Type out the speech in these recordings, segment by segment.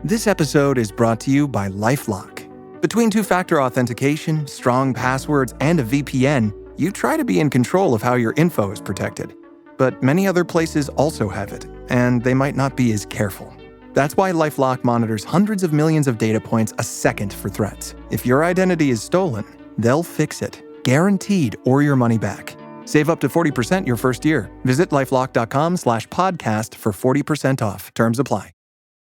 This episode is brought to you by LifeLock. Between two-factor authentication, strong passwords, and a VPN, you try to be in control of how your info is protected. But many other places also have it, and they might not be as careful. That's why LifeLock monitors hundreds of millions of data points a second for threats. If your identity is stolen, they'll fix it, guaranteed, or your money back. Save up to 40% your first year. Visit lifelock.com/podcast for 40% off. Terms apply.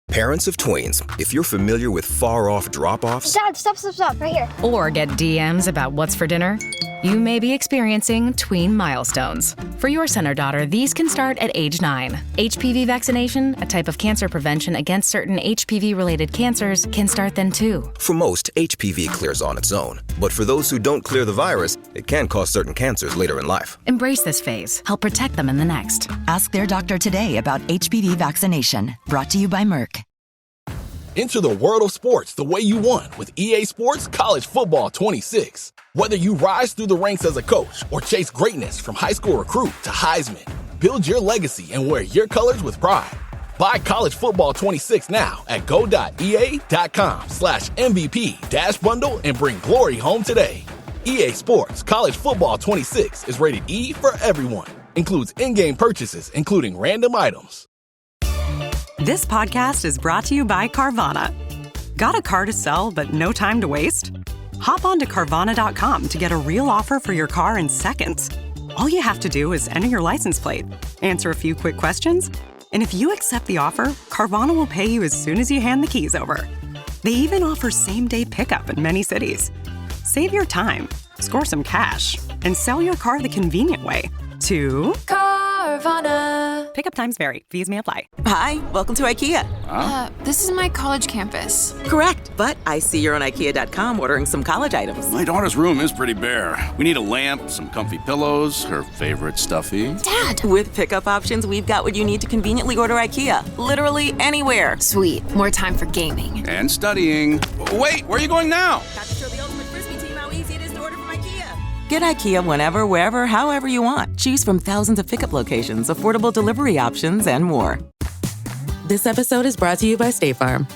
Parents of tweens, if you're familiar with far-off drop-offs... Dad, stop, right here. Or get DMs about what's for dinner, you may be experiencing tween milestones. For your son or daughter, these can start at age 9. HPV vaccination, a type of cancer prevention against certain HPV-related cancers, can start then too. For most, HPV clears on its own. But for those who don't clear the virus, it can cause certain cancers later in life. Embrace this phase. Help protect them in the next. Ask their doctor today about HPV vaccination. Brought to you by Merck. Enter the world of sports the way you want with EA Sports College Football 26. Whether you rise through the ranks as a coach or chase greatness from high school recruit to Heisman, build your legacy and wear your colors with pride. Buy College Football 26 now at go.ea.com/MVP-bundle and bring glory home today. EA Sports College Football 26 is rated E for everyone. Includes in-game purchases, including random items. This podcast is brought to you by Carvana. Got a car to sell but no time to waste? Hop on to Carvana.com to get a real offer for your car in seconds. All you have to do is enter your license plate, answer a few quick questions, and if you accept the offer, Carvana will pay you as soon as you hand the keys over. They even offer same-day pickup in many cities. Save your time, score some cash, and sell your car the convenient way to Carvana. Pickup times vary. Fees may apply. Hi, welcome to IKEA. This is my college campus. Correct, but I see you're on IKEA.com ordering some college items. My daughter's room is pretty bare. We need a lamp, some comfy pillows, her favorite stuffy. Dad! With pickup options, we've got what you need to conveniently order IKEA. Literally anywhere. Sweet. More time for gaming. And studying. Wait, where are you going now? Got to show the ultimate Frisbee team how easy it is to order from IKEA. Get IKEA whenever, wherever, however you want. Choose from thousands of pickup locations, affordable delivery options, and more. This episode is brought to you by State Farm.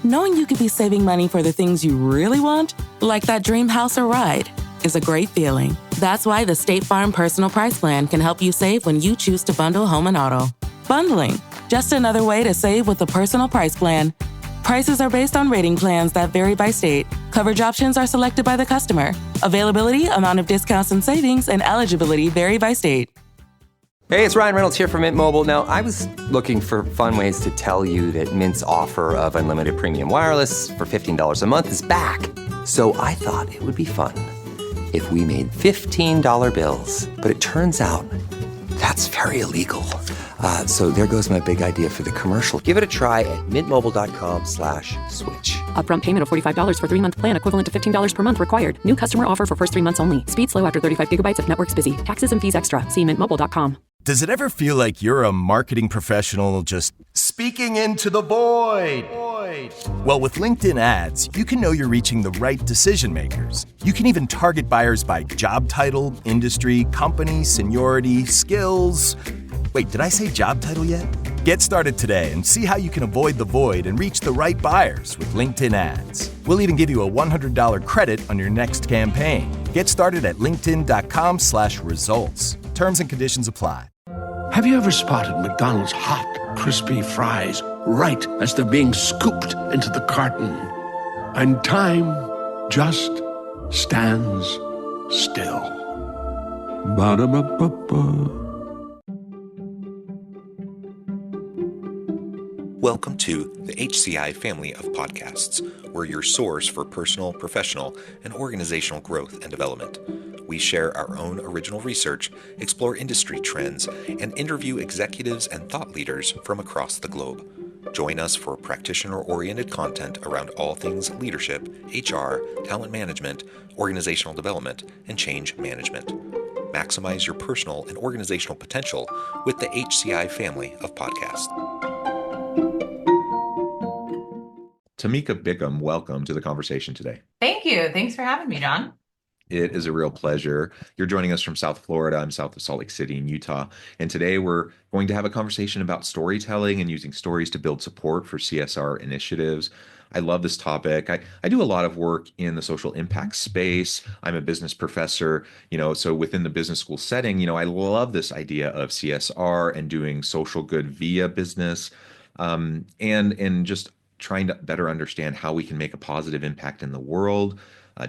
Knowing you could be saving money for the things you really want, like that dream house or ride, is a great feeling. That's why the State Farm Personal Price Plan can help you save when you choose to bundle home and auto. Bundling, just another way to save with a personal price plan. Prices are based on rating plans that vary by state. Coverage options are selected by the customer. Availability, amount of discounts and savings, and eligibility vary by state. Hey, it's Ryan Reynolds here from Mint Mobile. Now, I was looking for fun ways to tell you that Mint's offer of unlimited premium wireless for $15 a month is back. So I thought it would be fun if we made $15 bills. But it turns out that's very illegal. So there goes my big idea for the commercial. Give it a try at mintmobile.com/switch. Upfront payment of $45 for 3-month plan equivalent to $15 per month required. New customer offer for first 3 months only. Speed slow after 35 gigabytes if network's busy. Taxes and fees extra. See mintmobile.com. Does it ever feel like you're a marketing professional just speaking into the void? Well, with LinkedIn ads, you can know you're reaching the right decision makers. You can even target buyers by job title, industry, company, seniority, skills. Wait, did I say job title yet? Get started today and see how you can avoid the void and reach the right buyers with LinkedIn ads. We'll even give you a $100 credit on your next campaign. Get started at linkedin.com/results. Terms and conditions apply. Have you ever spotted McDonald's hot, crispy fries right as they're being scooped into the carton? And time just stands still. Ba-da-ba-ba-ba. Welcome to the HCI family of podcasts. We're your source for personal, professional, and organizational growth and development. We share our own original research, explore industry trends, and interview executives and thought leaders from across the globe. Join us for practitioner-oriented content around all things leadership, HR, talent management, organizational development, and change management. Maximize your personal and organizational potential with the HCI family of podcasts. Tamika Bickham, welcome to the conversation today. Thank you. Thanks for having me, John. It is a real pleasure. You're joining us from South Florida. I'm south of Salt Lake City in Utah. And today we're going to have a conversation about storytelling and using stories to build support for CSR initiatives. I love this topic. I do a lot of work in the social impact space. I'm a business professor, so within the business school setting, I love this idea of CSR and doing social good via business, and just trying to better understand how we can make a positive impact in the world.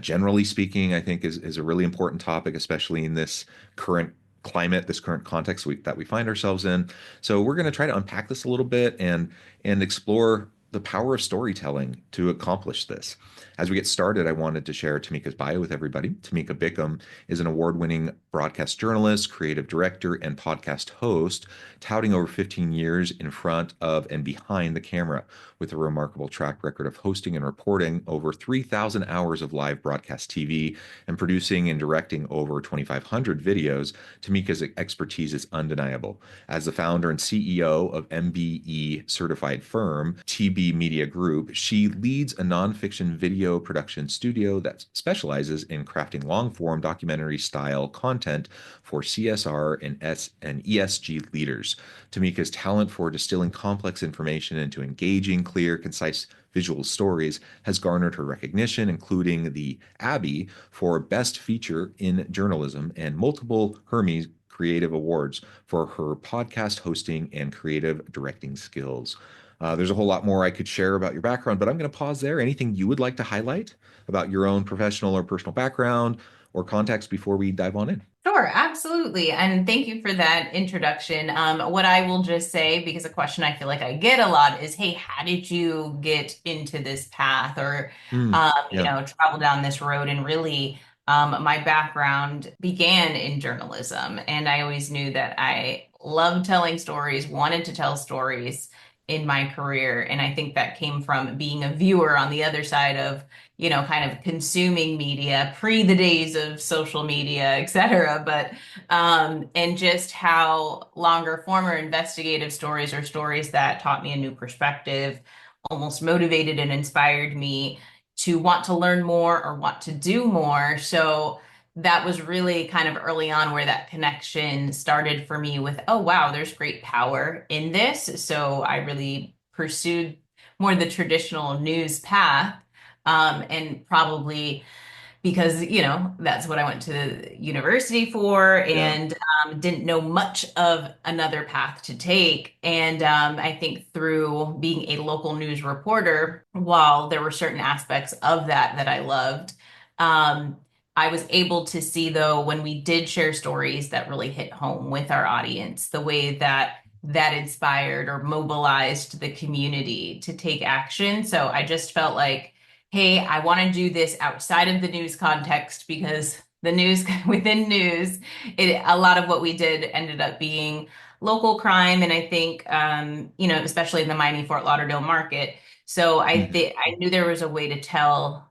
Generally speaking, I think is a really important topic, especially in this current climate, this current context that we find ourselves in. So we're going to try to unpack this a little bit and explore the power of storytelling to accomplish this. As we get started, I wanted to share Tamika's bio with everybody. Tamika Bickham is an award-winning broadcast journalist, creative director, and podcast host, touting over 15 years in front of and behind the camera. With a remarkable track record of hosting and reporting over 3,000 hours of live broadcast TV and producing and directing over 2,500 videos, Tamika's expertise is undeniable. As the founder and CEO of MBE-certified firm, TB Media Group, she leads a nonfiction video production studio that specializes in crafting long-form documentary-style content for CSR and ESG leaders. Tamika's talent for distilling complex information into engaging, clear, concise visual stories has garnered her recognition, including the Abby for Best Feature in Journalism and multiple Hermes Creative Awards for her podcast hosting and creative directing skills. There's a whole lot more I could share about your background, but I'm going to pause there. Anything you would like to highlight about your own professional or personal background or context before we dive on in? Sure, absolutely. And thank you for that introduction. What I will just say, because a question I feel like I get a lot is, hey, how did you get into this path or, travel down this road? And really, my background began in journalism. And I always knew that I loved telling stories, wanted to tell stories in my career. And I think that came from being a viewer on the other side of, kind of consuming media pre the days of social media, et cetera. But, and just how longer form or investigative stories or stories that taught me a new perspective, almost motivated and inspired me to want to learn more or want to do more. So that was really kind of early on where that connection started for me with, oh, wow, there's great power in this. So I really pursued more the traditional news path, and probably because, that's what I went to university for and didn't know much of another path to take. And I think through being a local news reporter, while there were certain aspects of that I loved, I was able to see, though, when we did share stories that really hit home with our audience, the way that inspired or mobilized the community to take action. So I just felt like, hey, I want to do this outside of the news context because the news within news, a lot of what we did ended up being local crime. And I think, especially in the Miami Fort Lauderdale market. So I knew there was a way to tell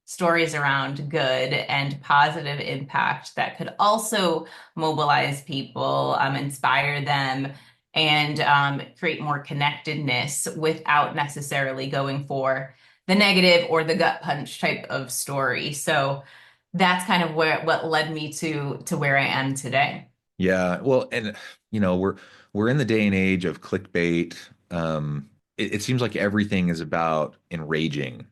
stories around good and positive impact that could also mobilize people, inspire them, and create more connectedness without necessarily going for the negative or the gut punch type of story. So that's kind of what led me to where I am today. Yeah, well, and we're in the day and age of clickbait. It seems like everything is about enraging,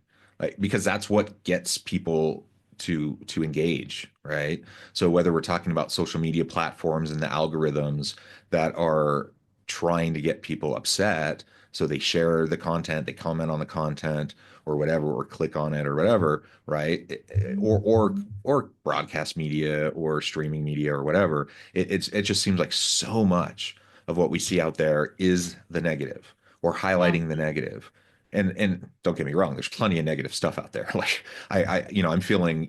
because that's what gets people to engage, right? So whether we're talking about social media platforms and the algorithms that are trying to get people upset, so they share the content, they comment on the content or whatever, or click on it or whatever, right? Or broadcast media or streaming media or whatever. It just seems like so much of what we see out there is the negative or highlighting the negative. And don't get me wrong, there's plenty of negative stuff out there. Like I'm feeling,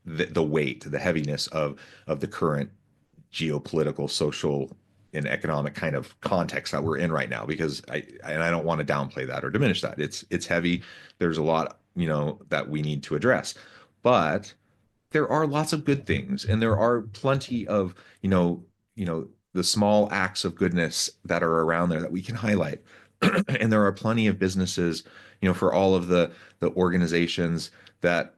the weight, the heaviness of the current geopolitical, social, and economic kind of context that we're in right now, because I don't want to downplay that or diminish that. It's heavy. There's a lot, that we need to address, but there are lots of good things, and there are plenty of, the small acts of goodness that are around there that we can highlight. And there are plenty of businesses, for all of the organizations that,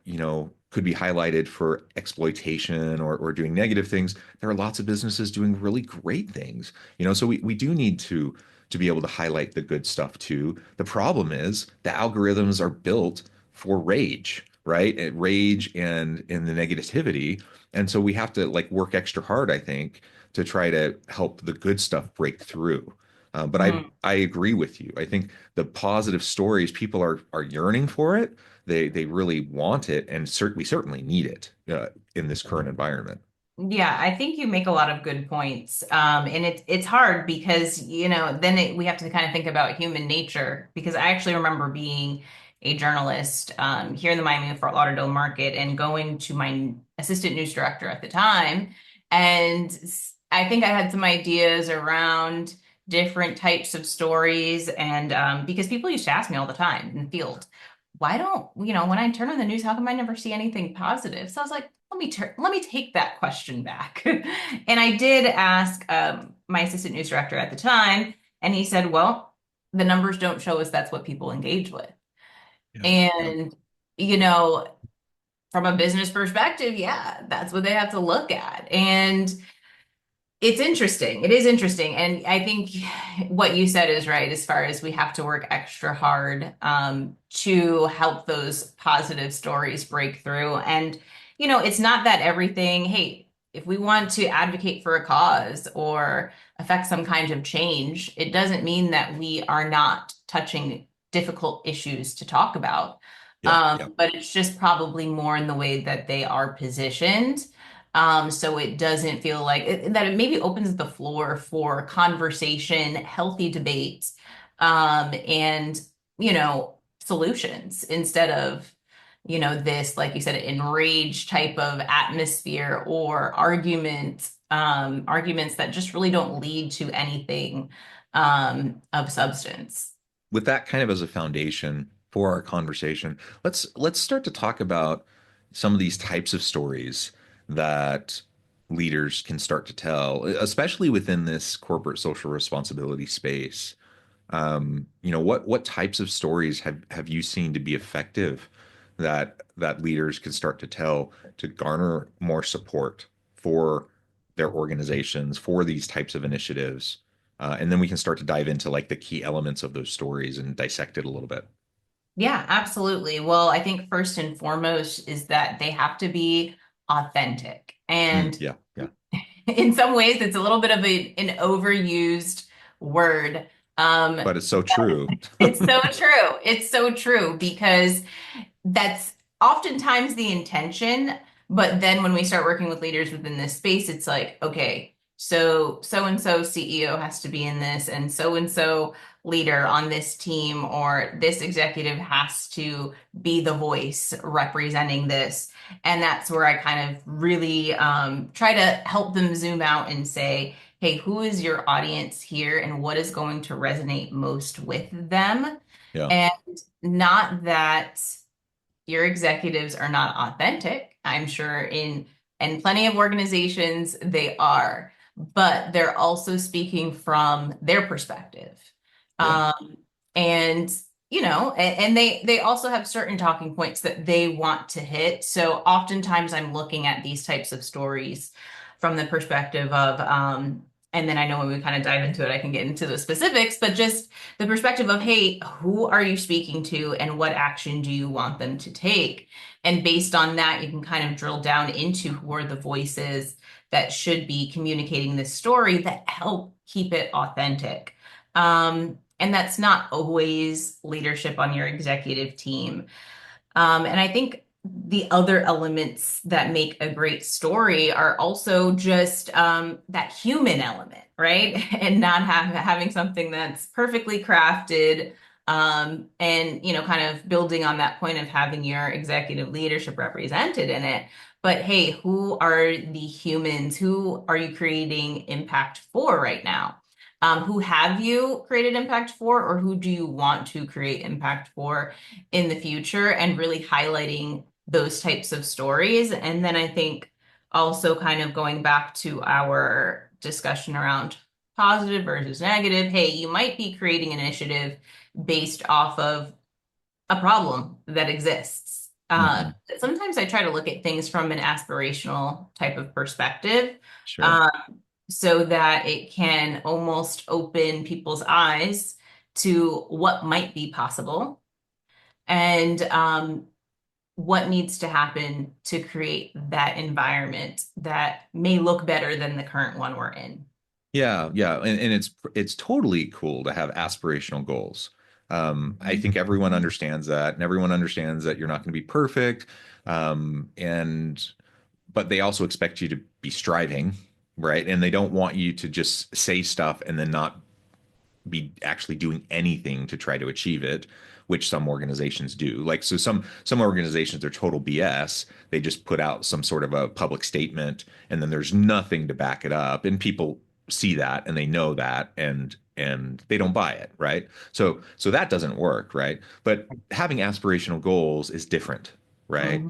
could be highlighted for exploitation or doing negative things. There are lots of businesses doing really great things, so we do need to be able to highlight the good stuff too. The problem is the algorithms are built for rage, right? Rage and the negativity. And so we have to like work extra hard, I think, to try to help the good stuff break through. But I agree with you. I think the positive stories, people are yearning for it. They really want it, and we certainly need it in this current environment. Yeah, I think you make a lot of good points. And it's hard because, then we have to kind of think about human nature, because I actually remember being a journalist here in the Miami Fort Lauderdale market and going to my assistant news director at the time. And I think I had some ideas around different types of stories. And because people used to ask me all the time in the field, why don't, when I turn on the news, how come I never see anything positive? So I was like, let me take that question back. And I did ask my assistant news director at the time, and he said, well, the numbers don't show us that's what people engage with. Yeah. And, from a business perspective, yeah, that's what they have to look at. And it's interesting. It is interesting. And I think what you said is right, as far as we have to work extra hard to help those positive stories break through. And, it's not that everything, hey, if we want to advocate for a cause or affect some kind of change, it doesn't mean that we are not touching difficult issues to talk about. But it's just probably more in the way that they are positioned. So it doesn't feel like that it maybe opens the floor for conversation, healthy debate, and, solutions instead of, this, like you said, enraged type of atmosphere or arguments that just really don't lead to anything of substance. With that kind of as a foundation for our conversation, let's start to talk about some of these types of stories that leaders can start to tell, especially within this corporate social responsibility space. What types of stories have you seen to be effective that leaders can start to tell to garner more support for their organizations, for these types of initiatives? And then we can start to dive into like the key elements of those stories and dissect it a little bit. Yeah, absolutely. Well, I think first and foremost is that they have to be authentic. And Yeah. in some ways, it's a little bit of an overused word. But it's so true. It's so true. It's so true because that's oftentimes the intention. But then when we start working with leaders within this space, it's like, okay, so-and-so CEO has to be in this, and so leader on this team or this executive has to be the voice representing this. And that's where I kind of really try to help them zoom out and say, hey, who is your audience here and what is going to resonate most with them? Yeah. And not that your executives are not authentic. I'm sure in plenty of organizations they are, but they're also speaking from their perspective. Yeah. And they also have certain talking points that they want to hit. So oftentimes I'm looking at these types of stories from the perspective of and then I know when we kind of dive into it, I can get into the specifics, but just the perspective of, hey, who are you speaking to and what action do you want them to take? And based on that, you can kind of drill down into who are the voices that should be communicating this story that help keep it authentic. And that's not always leadership on your executive team. And I think the other elements that make a great story are also just that human element, right? And not having something that's perfectly crafted and, kind of building on that point of having your executive leadership represented in it. But hey, who are the humans? Who are you creating impact for right now? Who have you created impact for, or who do you want to create impact for in the future, and really highlighting those types of stories. And then I think also kind of going back to our discussion around positive versus negative. Hey, you might be creating an initiative based off of a problem that exists. Sometimes I try to look at things from an aspirational type of perspective, Sure. so that it can almost open people's eyes to what might be possible and what needs to happen to create that environment that may look better than the current one we're in. Yeah, yeah, and it's totally cool to have aspirational goals. I think everyone understands that, and everyone understands that you're not going to be perfect, and but they also expect you to be striving, right? And they don't want you to just say stuff and then not be actually doing anything to try to achieve it, which some organizations do. Like, so some organizations are total BS. They just put out some sort of a public statement and then there's nothing to back it up. And people see that and they know that and they don't buy it, right? So that doesn't work, right? But having aspirational goals is different, right?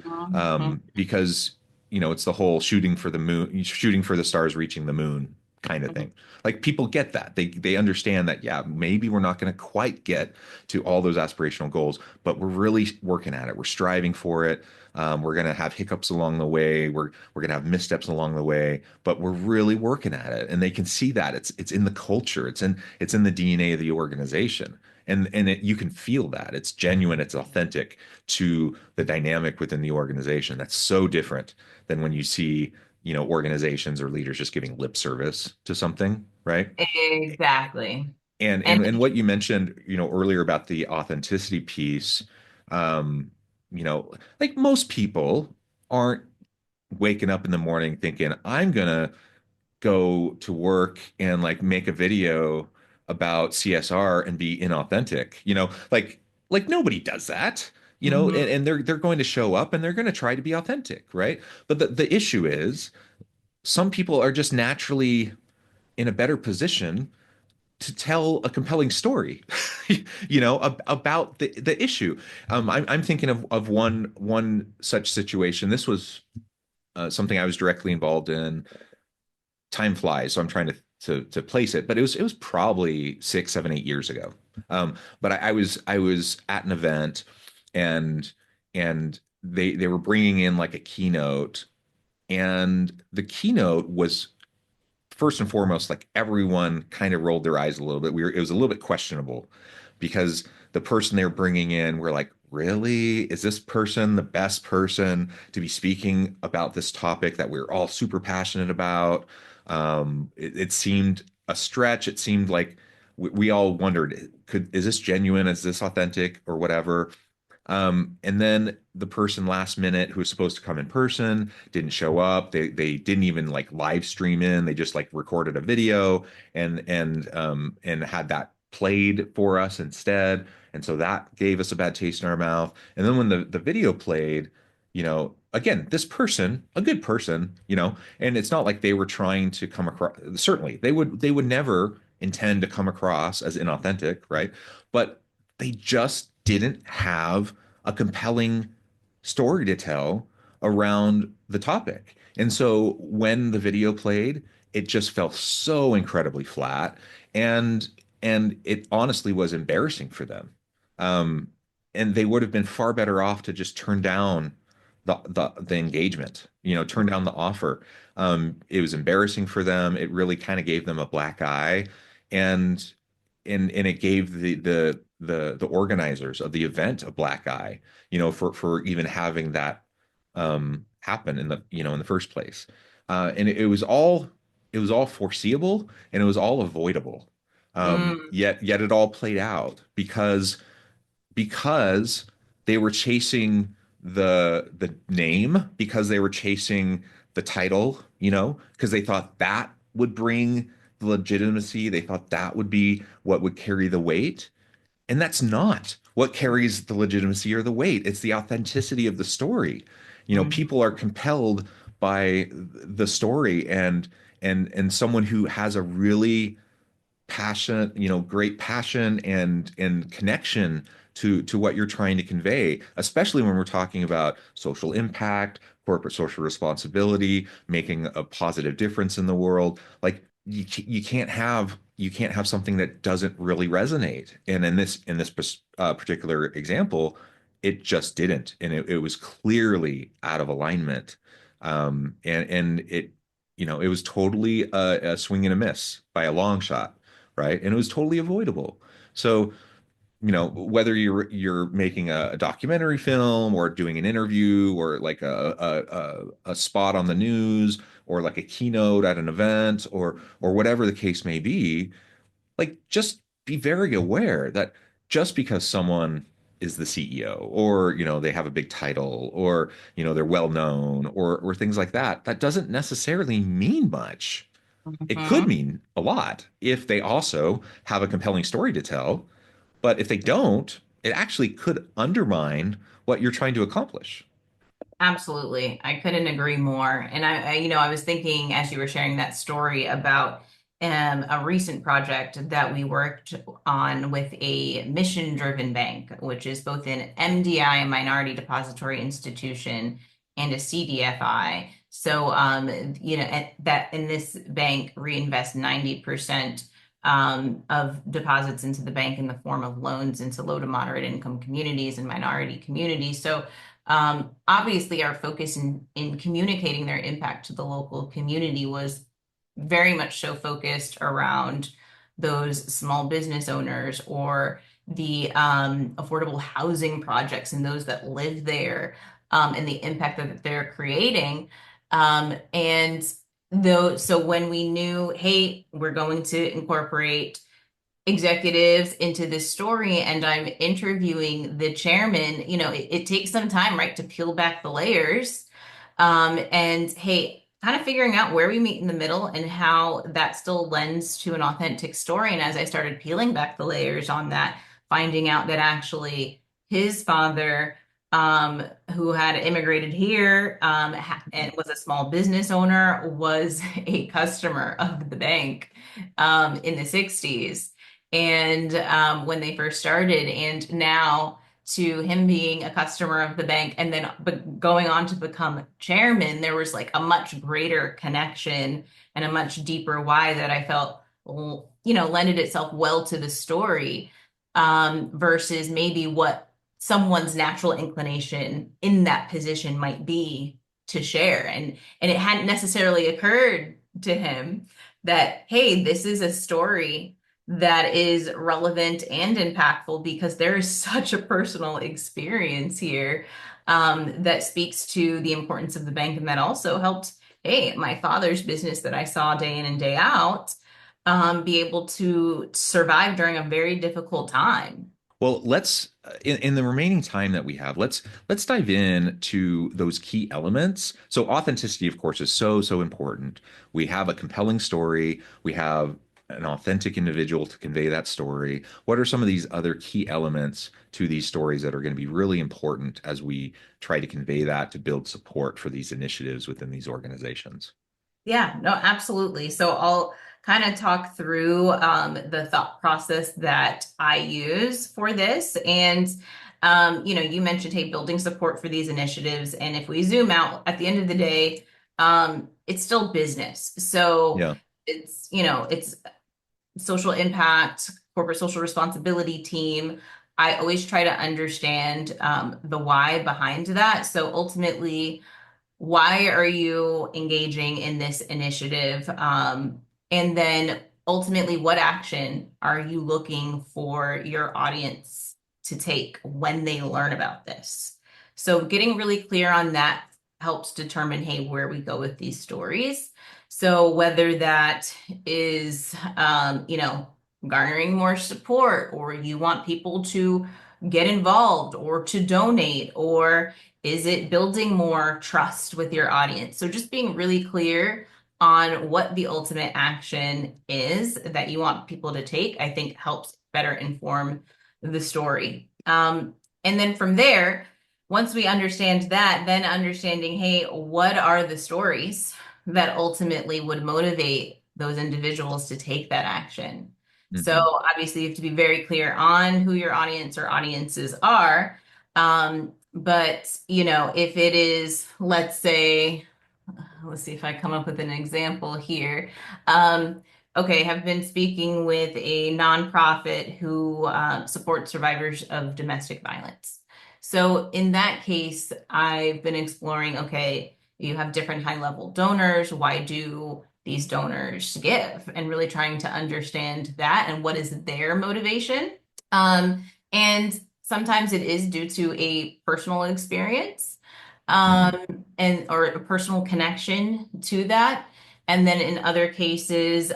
Because it's the whole shooting for the moon, shooting for the stars, reaching the moon kind of thing. Like, people get that. They understand that, yeah, maybe we're not going to quite get to all those aspirational goals, but we're really working at it. We're striving for it. We're going to have hiccups along the way. We're going to have missteps along the way, but we're really working at it. And they can see that it's in the culture. It's in the DNA of the organization. And you can feel that. It's genuine, it's authentic to the dynamic within the organization. That's so different than when you see organizations or leaders just giving lip service to something, right? Exactly. And what you mentioned, earlier about the authenticity piece, like, most people aren't waking up in the morning thinking, I'm gonna go to work and like make a video about CSR and be inauthentic, like nobody does that. And they're going to show up and they're going to try to be authentic, right? But the issue is, some people are just naturally in a better position to tell a compelling story, about the issue. I'm thinking of one such situation. This was something I was directly involved in. Time flies, so I'm trying to place it, but it was probably 6, 7, 8 years ago. But I was at an event, and they were bringing in like a keynote, and the keynote was, first and foremost, like, everyone kind of rolled their eyes a little bit. It was a little bit questionable, because the person they were bringing in, we're like, really? Is this person the best person to be speaking about this topic that we're all super passionate about? It seemed a stretch. It seemed like we all wondered, is this genuine? Is this authentic or whatever? And then the person last minute who was supposed to come in person didn't show up. They didn't even like live stream in. They just like recorded a video and had that played for us instead. And so that gave us a bad taste in our mouth. And then when the video played, again, this person, a good person, and it's not like they were trying to come across, certainly they would never intend to come across as inauthentic, right? But they just didn't have a compelling story to tell around the topic. And so when the video played, it just felt so incredibly flat, and it honestly was embarrassing for them. And they would have been far better off to just turn down the engagement, turn down the offer. It was embarrassing for them. It really kind of gave them a black eye, and it gave the organizers of the event a black eye, for even having that happen in the first place. And it was all foreseeable, and it was all avoidable. Yet it all played out because they were chasing the name, because they were chasing the title, because they thought that would bring the legitimacy. They thought that would be what would carry the weight. And that's not what carries the legitimacy or the weight. It's the authenticity of the story. People are compelled by the story, and someone who has a really passionate, great passion and connection to what you're trying to convey, especially when we're talking about social impact, corporate social responsibility, making a positive difference in the world. Like, you can't have something that doesn't really resonate. And in this particular example, it just didn't, and it was clearly out of alignment. And it, it was totally a swing and a miss by a long shot, right? And it was totally avoidable. So, whether you're making a documentary film or doing an interview or like a spot on the news or like a keynote at an event or whatever the case may be, like just be very aware that just because someone is the CEO or they have a big title or they're well known or things like that, that doesn't necessarily mean much. It could mean a lot if they also have a compelling story to tell, but if they don't, it actually could undermine what you're trying to accomplish. Absolutely. I couldn't agree more. And I was thinking as you were sharing that story about a recent project that we worked on with a mission-driven bank, which is both an MDI, a minority depository institution, and a CDFI. So, that in this bank reinvest 90% of deposits into the bank in the form of loans into low to moderate income communities and minority communities. So obviously our focus in communicating their impact to the local community was very much so focused around those small business owners or the affordable housing projects and those that live there and the impact that they're creating. So when we knew, hey, we're going to incorporate executives into this story and I'm interviewing the chairman, it takes some time, right, to peel back the layers. And hey, kind of figuring out where we meet in the middle and how that still lends to an authentic story. And as I started peeling back the layers on that, finding out that actually his father, who had immigrated here and was a small business owner, was a customer of the bank in the 60s. And when they first started, and now to him being a customer of the bank and then going on to become chairman, there was like a much greater connection and a much deeper why that I felt, lended itself well to the story versus maybe what someone's natural inclination in that position might be to share. And it hadn't necessarily occurred to him that, hey, this is a story that is relevant and impactful because there is such a personal experience here that speaks to the importance of the bank. And that also helped, hey, my father's business that I saw day in and day out be able to survive during a very difficult time. Well, let's in the remaining time that we have, let's dive in to those key elements. So authenticity, of course, is so important. We have a compelling story. We have an authentic individual to convey that story. What are some of these other key elements to these stories that are going to be really important as we try to convey that to build support for these initiatives within these organizations? Yeah, no, absolutely. So I'll kind of talk through the thought process that I use for this. And, you mentioned, hey, building support for these initiatives. And if we zoom out at the end of the day, it's still business. So yeah. It's social impact, corporate social responsibility team. I always try to understand the why behind that. So ultimately, why are you engaging in this initiative? And then ultimately, what action are you looking for your audience to take when they learn about this? So getting really clear on that helps determine, hey, where we go with these stories. So whether that is, garnering more support, or you want people to get involved or to donate, or is it building more trust with your audience? So just being really clear on what the ultimate action is that you want people to take, I think helps better inform the story. And then from there, once we understand that, then understanding, hey, what are the stories that ultimately would motivate those individuals to take that action? Mm-hmm. So obviously you have to be very clear on who your audience or audiences are. But, if it is, let's say, let's see if I come up with an example here. okay, have been speaking with a nonprofit who supports survivors of domestic violence. So in that case, I've been exploring, okay, you have different high-level donors. Why do these donors give? And really trying to understand that and what is their motivation. And sometimes it is due to a personal experience and or a personal connection to that. And then in other cases,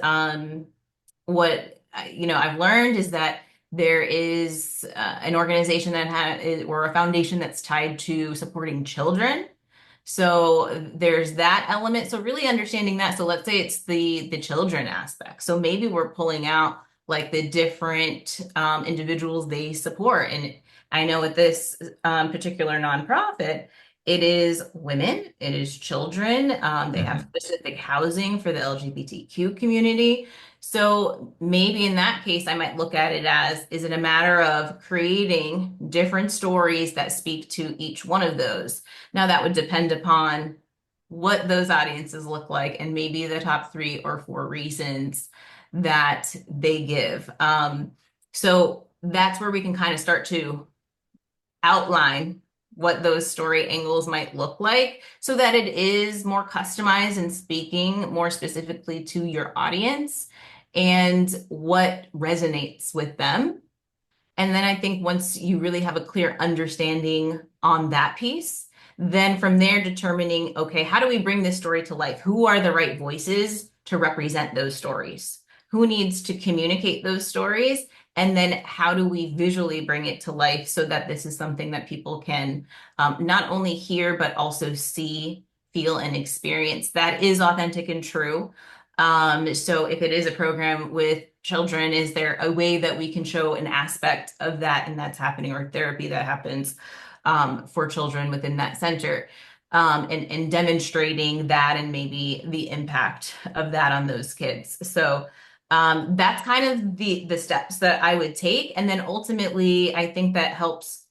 what I've learned is that there is an organization that has or a foundation that's tied to supporting children. So there's that element. So really understanding that. So let's say it's the children aspect. So maybe we're pulling out like the different individuals they support. And I know with this particular nonprofit, it is women, it is children. They have specific housing for the LGBTQ community. So maybe in that case, I might look at it as, is it a matter of creating different stories that speak to each one of those? Now that would depend upon what those audiences look like and maybe the top 3 or 4 reasons that they give. So that's where we can kind of start to outline what those story angles might look like so that it is more customized and speaking more specifically to your audience and what resonates with them. And then I think once you really have a clear understanding on that piece, then from there determining, okay, how do we bring this story to life? Who are the right voices to represent those stories? Who needs to communicate those stories? And then how do we visually bring it to life so that this is something that people can not only hear, but also see, feel, and experience that is authentic and true. So if it is a program with children, is there a way that we can show an aspect of that and that's happening, or therapy that happens for children within that center, and demonstrating that and maybe the impact of that on those kids. So that's kind of the steps that I would take. And then ultimately, I think that helps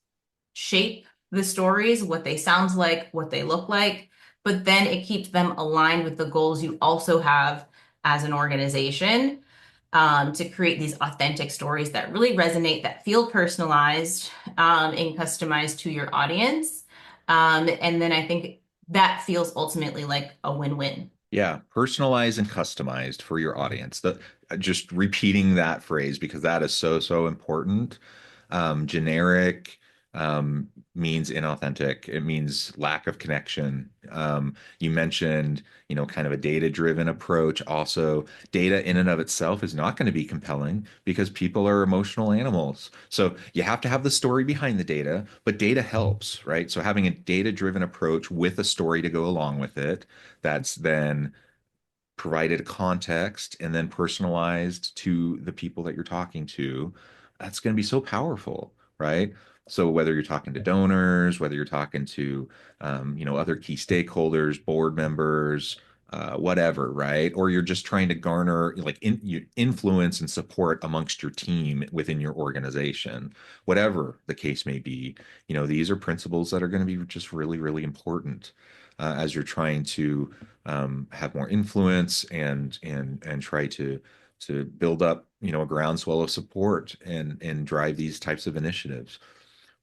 shape the stories, what they sound like, what they look like, but then it keeps them aligned with the goals you also have as an organization, to create these authentic stories that really resonate, that feel personalized and customized to your audience. And then I think that feels ultimately like a win-win. Yeah, personalized and customized for your audience. Just repeating that phrase because that is so important. Generic means inauthentic. It means lack of connection. You mentioned, kind of a data-driven approach. Also, data in and of itself is not going to be compelling because people are emotional animals. So you have to have the story behind the data, but data helps, right? So having a data-driven approach with a story to go along with it, that's then provided context and then personalized to the people that you're talking to, that's going to be so powerful, right? So whether you're talking to donors, whether you're talking to, other key stakeholders, board members, whatever, right? Or you're just trying to garner influence and support amongst your team within your organization, whatever the case may be. These are principles that are going to be just really, really important as you're trying to have more influence and try to build up, a groundswell of support and drive these types of initiatives.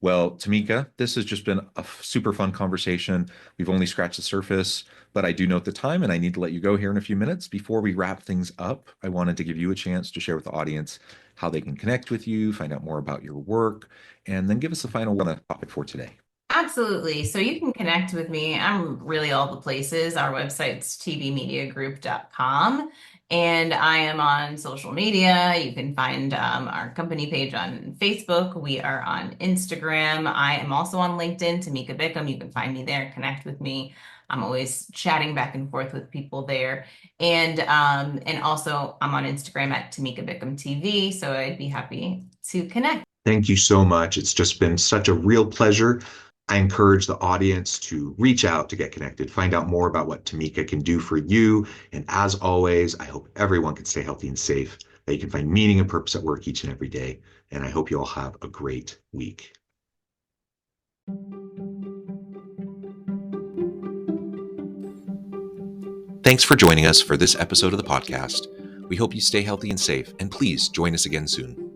Well, Tamika, this has just been a super fun conversation. We've only scratched the surface, but I do note the time and I need to let you go here in a few minutes. Before we wrap things up, I wanted to give you a chance to share with the audience how they can connect with you, find out more about your work, and then give us a final topic for today. Absolutely. So you can connect with me. I'm really all the places. Our website's tvmediagroup.com. And I am on social media. You can find our company page on Facebook. We are on Instagram. I am also on LinkedIn, Tamika Bickham. You can find me there, connect with me. I'm always chatting back and forth with people there. And also I'm on Instagram at Tamika Bickham TV. So I'd be happy to connect. Thank you so much. It's just been such a real pleasure. I encourage the audience to reach out to get connected, find out more about what Tamika can do for you. And as always, I hope everyone can stay healthy and safe, that you can find meaning and purpose at work each and every day. And I hope you all have a great week. Thanks for joining us for this episode of the podcast. We hope you stay healthy and safe, and please join us again soon.